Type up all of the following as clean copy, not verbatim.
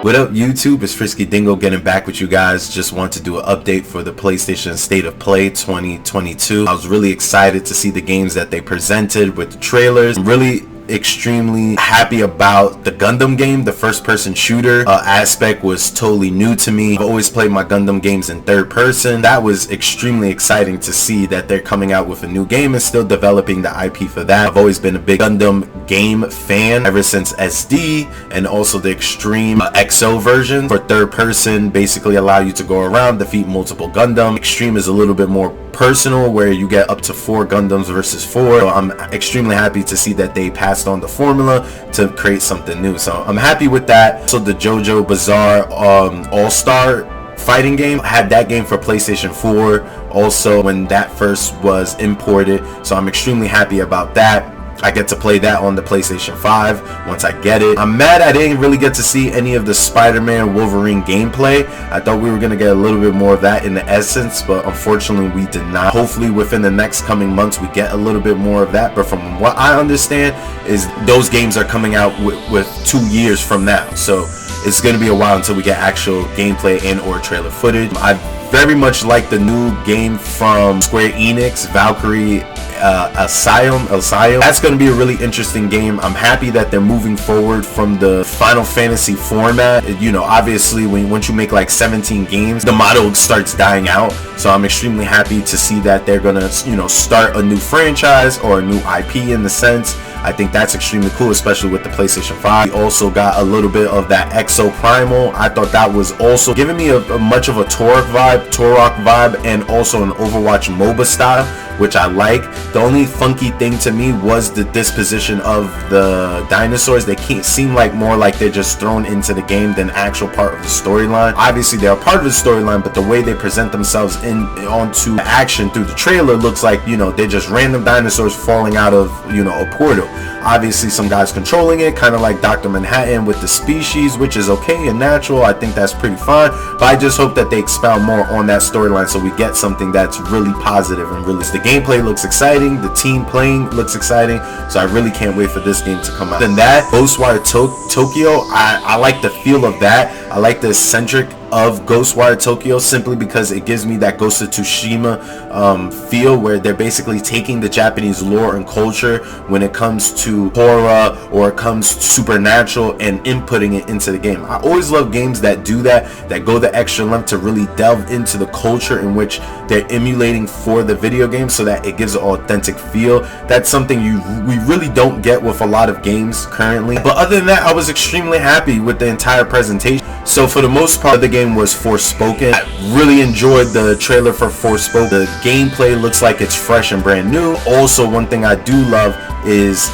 What up YouTube, it's Frisky Dingo getting back with you guys. Just want to do an update for the PlayStation State of Play 2022. I was really excited to see the games that they presented with the trailers. I'm really extremely happy about the Gundam game. The first person shooter aspect was totally new to me. I've always played my Gundam games in third person. That was extremely exciting to see that they're coming out with a new game and still developing the IP for that. I've always been a big Gundam game fan ever since SD, and also the Extreme XO version for third person basically allow you to go around, defeat multiple Gundam. Extreme is a little bit more personal where you get up to 4 Gundams versus 4. So I'm extremely happy to see that they passed on the formula to create something new. So I'm happy with that. So the JoJo Bizarre All-Star fighting game, I had that game for PlayStation 4 also when that first was imported. So I'm extremely happy about that. I get to play that on the PlayStation 5 once I get it. I'm mad I didn't really get to see any of the Spider-Man Wolverine gameplay. I thought we were going to get a little bit more of that in the essence, but unfortunately we did not. Hopefully within the next coming months we get a little bit more of that, but from what I understand is those games are coming out with 2 years from now. So it's going to be a while until we get actual gameplay and or trailer footage. I very much like the new game from Square Enix, Valkyrie Asylum. That's going to be a really interesting game. I'm happy that they're moving forward from the Final Fantasy format. You know, obviously once you make like 17 games, the model starts dying out. So I'm extremely happy to see that they're gonna, you know, start a new franchise or a new IP in the sense. I think that's extremely cool, especially with the PlayStation 5. We also got a little bit of that Exo Primal. I thought that was also giving me a much of a Turok vibe, and also an Overwatch MOBA style, which I like. The only funky thing to me was the disposition of the dinosaurs. They can't seem like more like they're just thrown into the game than actual part of the storyline. Obviously they're a part of the storyline, but the way they present themselves onto action through the trailer looks like, you know, they're just random dinosaurs falling out of, you know, a portal. Obviously some guys controlling it, kind of like Dr. Manhattan with the species, which is okay and natural. I think that's pretty fine, but I just hope that they expound more on that storyline so we get something that's really positive and really. The gameplay looks exciting, the team playing looks exciting, so I really can't wait for this game to come out. Then that Ghostwire Tokyo, I like the feel of that. I like the eccentric of Ghostwire Tokyo simply because it gives me that Ghost of Tsushima feel, where they're basically taking the Japanese lore and culture when it comes to horror or it comes to supernatural and inputting it into the game. I always love games that do that, that go the extra length to really delve into the culture in which they're emulating for the video game so that it gives an authentic feel. That's something we really don't get with a lot of games currently. But other than that, I was extremely happy with the entire presentation. So for the most part, the game was Forspoken. I really enjoyed the trailer for Forspoken. The gameplay looks like it's fresh and brand new. Also, one thing I do love is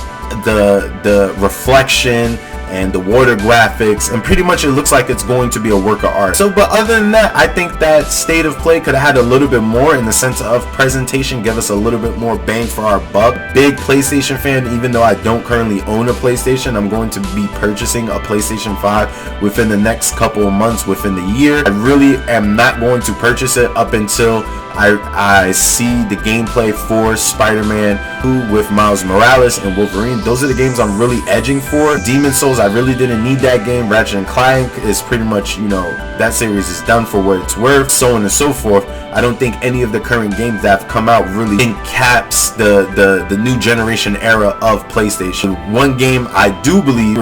the reflection and the water graphics, and pretty much it looks like it's going to be a work of art. So, but other than that, I think that State of Play could have had a little bit more in the sense of presentation, give us a little bit more bang for our buck. Big PlayStation fan, even though I don't currently own a PlayStation. I'm going to be purchasing a PlayStation 5 within the next couple of months, within the year. I really am not going to purchase it up until I see the gameplay for Spider-Man 2 with Miles Morales and Wolverine. Those are the games I'm really edging for. Demon Souls, I really didn't need that game. Ratchet & Clank is pretty much, you know, that series is done for what it's worth, so on and so forth. I don't think any of the current games that have come out really encaps the new generation era of PlayStation. One game I do believe,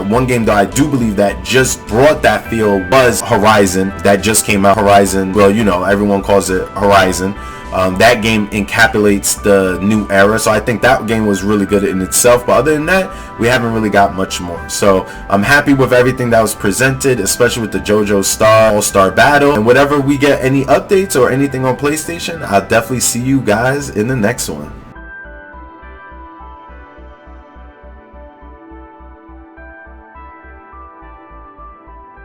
one game that I do believe that just brought that feel was Horizon, that just came out. Horizon, well, you know, everyone calls it Horizon. That game encapsulates the new era, so I think that game was really good in itself. But other than that, we haven't really got much more. So I'm happy with everything that was presented, especially with the JoJo All-Star Battle. And whatever we get any updates or anything on PlayStation, I'll definitely see you guys in the next one.